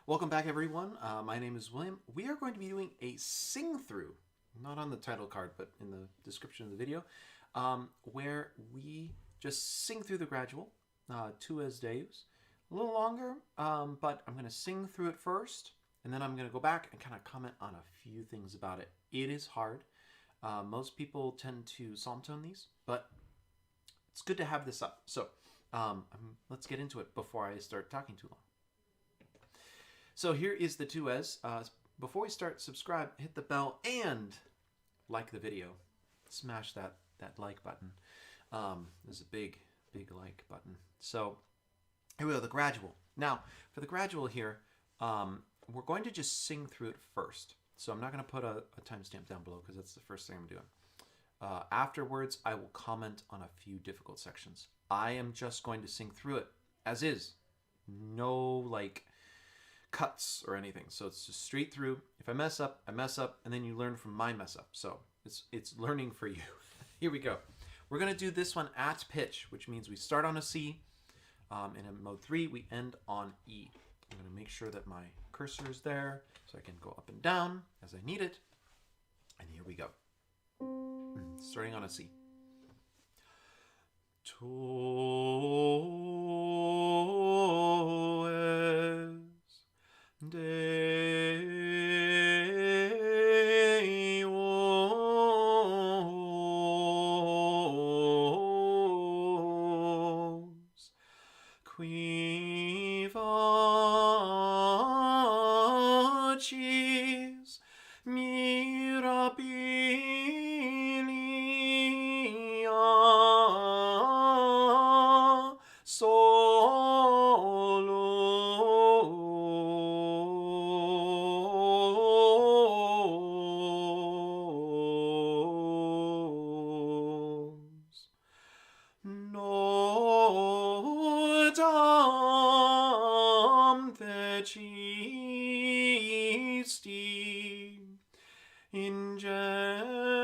Welcome back, everyone. My name is William. We are going to be doing a sing-through, not on the title card, but in the description of the video, where we just sing through the Gradual, Tuas Deus. A little longer, but I'm going to sing through it first, and then I'm going to go back and kind of comment on a few things about it. It is hard. Most people tend to psalm tone these, but it's good to have this up. So let's get into it before I start talking too long. So here is the Tuas. Before we start, subscribe, hit the bell, and like the video. Smash that like button. There's a big like button. So here we go, the Gradual. Now, for the Gradual here, we're going to just sing through it first. So I'm not going to put a timestamp down below because that's the first thing I'm doing. Afterwards, I will comment on a few difficult sections. I am just going to sing through it as is. No, cuts or anything. So it's just straight through. If I mess up, I mess up, and then you learn from my mess up. So it's learning for you. Here we go. We're going to do this one at pitch, which means we start on a C. In mode 3, we end on E. I'm going to make sure that my cursor is there so I can go up and down as I need it. And here we go. Starting on a C. Deus, Quinquagesima mirabilia solos nodam fecisti ingentibus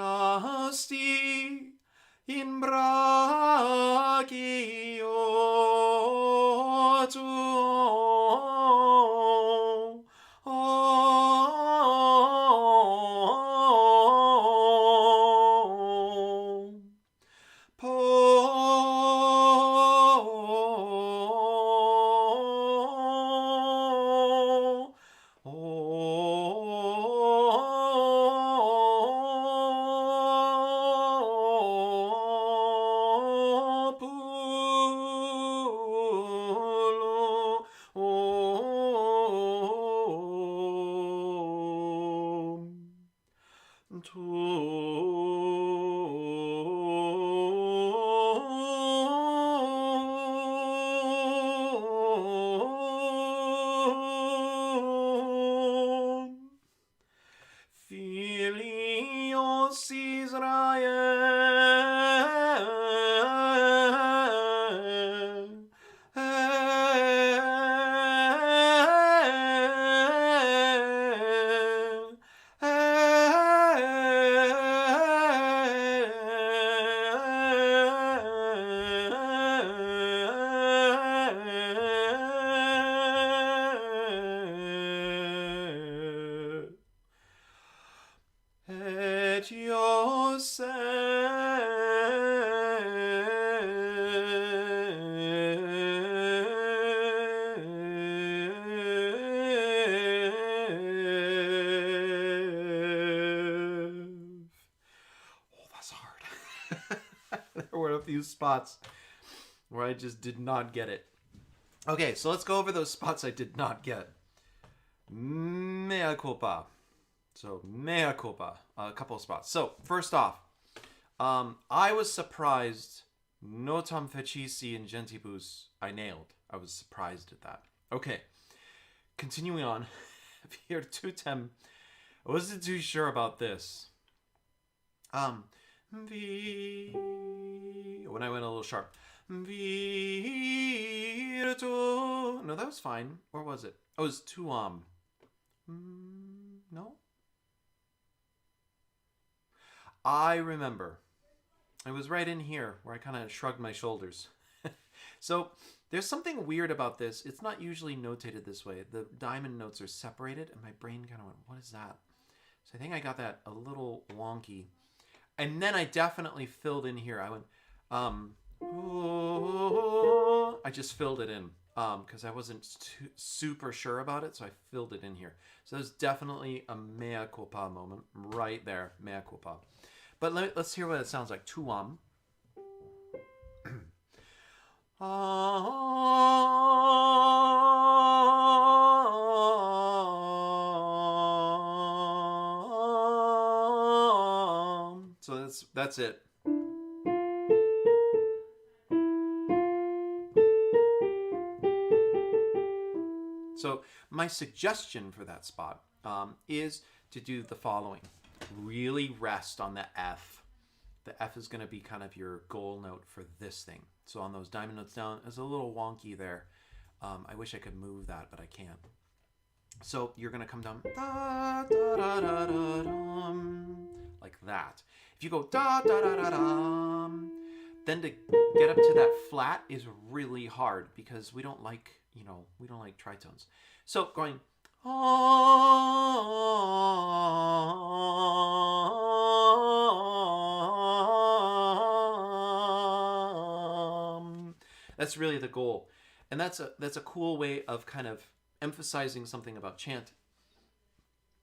liberasti in brachio tuo. few spots where I just did not get it. Okay, so let's go over those spots I did not get. Mea culpa. So, mea culpa. A couple of spots. So, first off, I was surprised notam fecisti in gentibus I nailed. I was surprised at that. Okay, continuing on. Virtutem. I wasn't too sure about this. When I went a little sharp. Virtu. No, that was fine. Or was it? Oh, it was tuam. No? I remember. It was right in here where I kind of shrugged my shoulders. So there's something weird about this. It's not usually notated this way. The diamond notes are separated, and my brain kind of went, what is that? So I think I got that a little wonky. And then I definitely filled in here. I went, I just filled it in because I wasn't super sure about it, so I filled it in here. So there's definitely a mea culpa moment right there, mea culpa. But let's hear what it sounds like. Tuam. So that's it. So my suggestion for that spot is to do the following. Really rest on the F. The F is going to be kind of your goal note for this thing. So on those diamond notes down, it's a little wonky there. I wish I could move that, but I can't. So you're going to come down da, da, da, da, da, dum, like that. If you go da, da, da, da, dum, then to get up to that flat is really hard because we don't like, we don't like tritones. So going that's really the goal. And that's a cool way of kind of emphasizing something about chant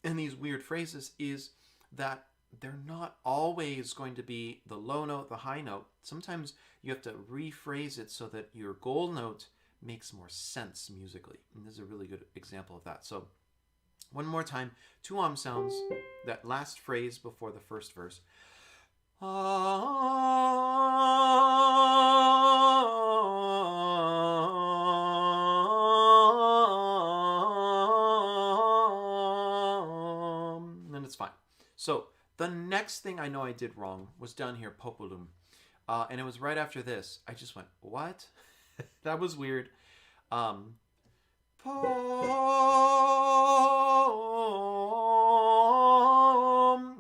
and these weird phrases is that they're not always going to be the low note, the high note. Sometimes you have to rephrase it so that your goal note makes more sense musically. And this is a really good example of that. So one more time, tuam sounds, that last phrase before the first verse. Then it's fine. So the next thing I know I did wrong was down here, populum. And it was right after this. I just went, what? That was weird. That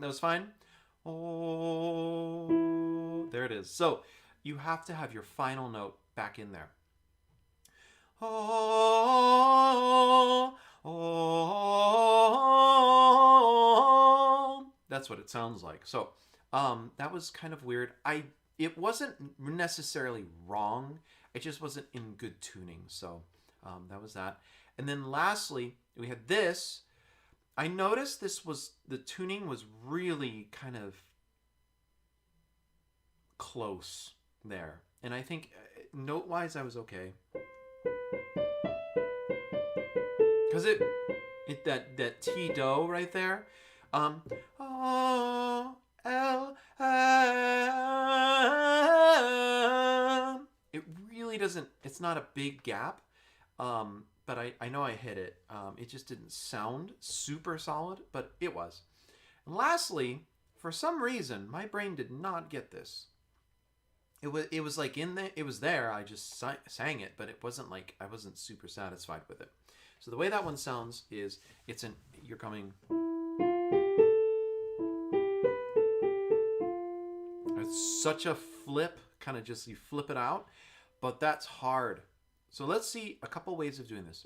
was fine. Oh, there it is. So you have to have your final note back in there. Oh, oh, that's what it sounds like. So that was kind of weird. It wasn't necessarily wrong. It just wasn't in good tuning. So that was that. And then lastly, we had this. I noticed the tuning was really kind of close there. And I think note-wise I was okay. Because that T do right there. It really doesn't, it's not a big gap. But I know I hit it. It just didn't sound super solid, but it was. And lastly, for some reason, my brain did not get this. It was like in there, it was there. I just sang it, but it wasn't like I wasn't super satisfied with it. So the way that one sounds is you're coming. It's such a flip, kind of just you flip it out, but that's hard. So let's see a couple ways of doing this.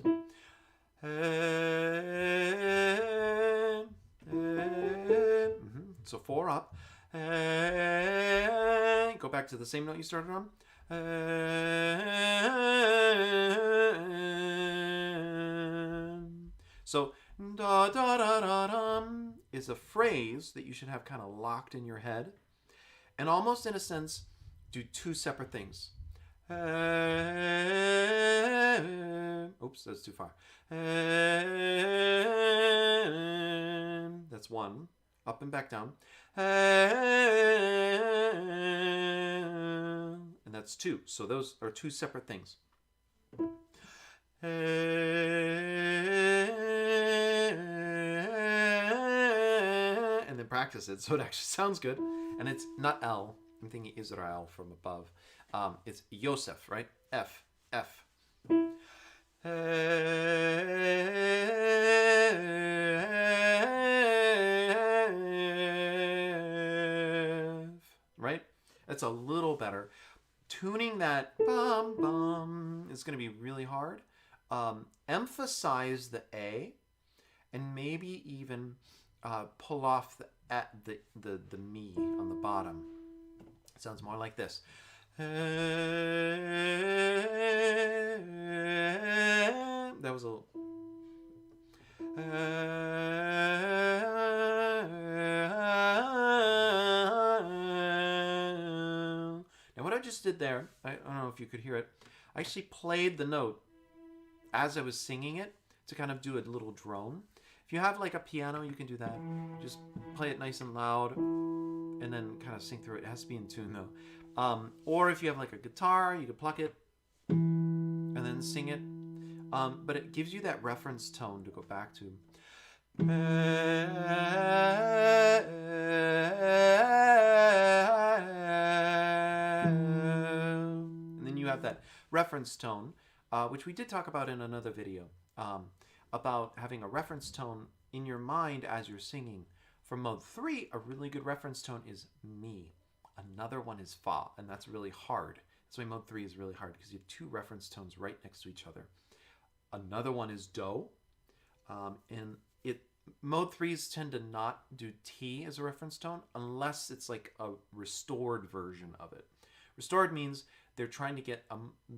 So 4 up. Go back to the same note you started on. So da da da da dum is a phrase that you should have kind of locked in your head. And almost in a sense, do two separate things. Oops, that's too far. That's one. Up and back down. And that's two. So those are two separate things. And then practice it so it actually sounds good. And it's not L. I'm thinking Israel from above. It's Yosef, right? F, F. Right? That's a little better. Tuning that bum bum is going to be really hard. Emphasize the A, and maybe even pull off the me on the bottom. It sounds more like this. That was a little. Now what I just did there, I don't know if you could hear it, I actually played the note as I was singing it to kind of do a little drone. If you have like a piano, you can do that. Just play it nice and loud and then kind of sing through it. It has to be in tune though. Or if you have like a guitar, you can pluck it and then sing it. But it gives you that reference tone to go back to. And then you have that reference tone, which we did talk about in another video, about having a reference tone in your mind as you're singing. For mode 3, a really good reference tone is mi. Another one is fa, and that's really hard. That's why mode 3 is really hard, because you have two reference tones right next to each other. Another one is do, and mode 3s tend to not do T as a reference tone unless it's like a restored version of it. Restored means they're trying to get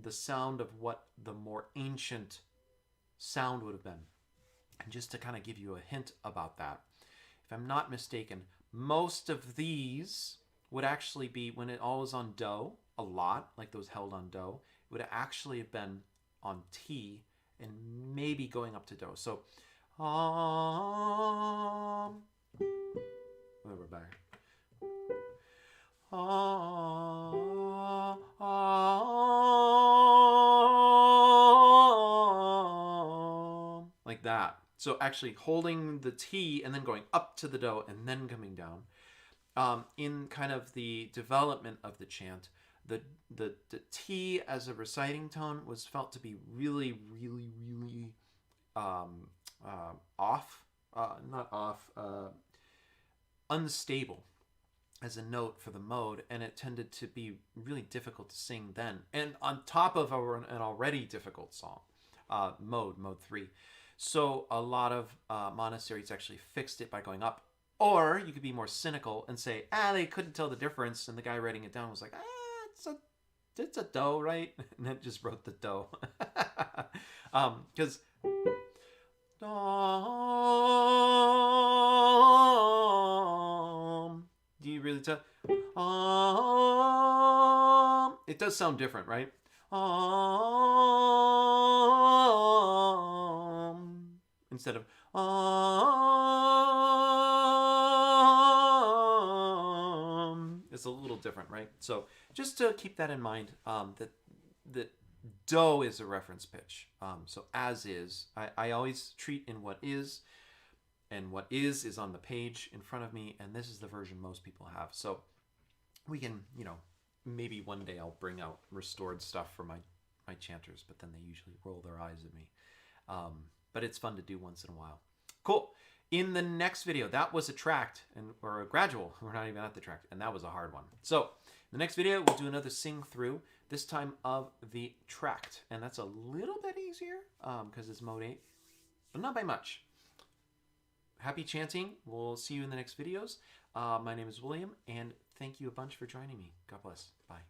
the sound of what the more ancient sound would have been. And just to kind of give you a hint about that, if I'm not mistaken, most of these would actually be, when it all is on do, a lot, like those held on do, it would actually have been on T and maybe going up to do. So, we're back. Like that. So actually holding the T and then going up to the do and then coming down. In kind of the development of the chant, the T as a reciting tone was felt to be really, really, really unstable as a note for the mode, and it tended to be really difficult to sing then. And on top of an already difficult song, mode 3. So a lot of monasteries actually fixed it by going up. Or you could be more cynical and say, they couldn't tell the difference, and the guy writing it down was like, it's a do, right? And then just wrote the do. Because do you really tell? It does sound different, right? Instead of it's a little different, right? So just to keep that in mind, that do is a reference pitch. So as is, I always treat in what is, and what is on the page in front of me, and this is the version most people have. So we can, maybe one day I'll bring out restored stuff for my chanters, but then they usually roll their eyes at me. But it's fun to do once in a while. Cool. In the next video, that was a tract, or a gradual. We're not even at the tract, and that was a hard one. So the next video, we'll do another sing through, this time of the tract. And that's a little bit easier because it's mode 8, but not by much. Happy chanting. We'll see you in the next videos. My name is William, and thank you a bunch for joining me. God bless. Bye.